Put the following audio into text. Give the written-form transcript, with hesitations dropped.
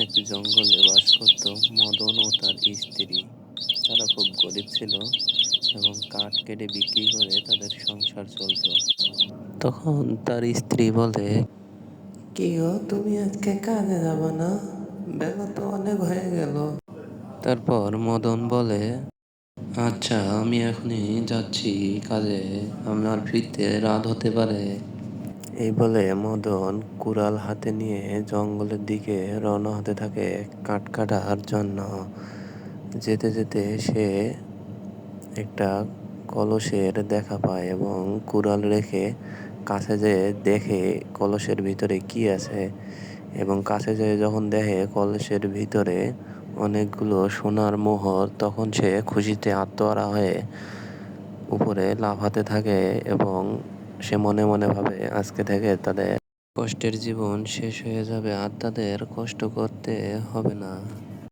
এক জঙ্গলে বাস করত মদন ও তার স্ত্রী। তারা খুব গরিব ছিল এবং কাঠ কেটে বিক্রি করে তাদের সংসার চলত। তখন তার স্ত্রী বলে, কি গো, তুমি আজকে কাজে যাবে না? বেলা তো অনেক হয়ে গেল। তারপর মদন বলে, আচ্ছা, আমি এখনই যাচ্ছি কাজে, আপনার ফিরতে রাত হতে পারে। এই বলে মদন কুড়াল হাতে নিয়ে জঙ্গলের দিকে রওনা হতে থাকে কাঠ কাটার জন্য। যেতে যেতে সে একটা কলসের দেখা পায় এবং কুড়াল রেখে কাছে যেয়ে দেখে কলসের ভিতরে কি আছে, এবং কাছে যেয়ে যখন দেখে কলসের ভিতরে অনেকগুলো সোনার মোহর, তখন সে খুশিতে আত্মহারা হয়ে উপরে লাফাতে থাকে এবং সে মনে মনে ভাবে আজকে থেকে তাদের কষ্টের জীবন শেষ হয়ে যাবে আর তাদের কষ্ট করতে হবে না।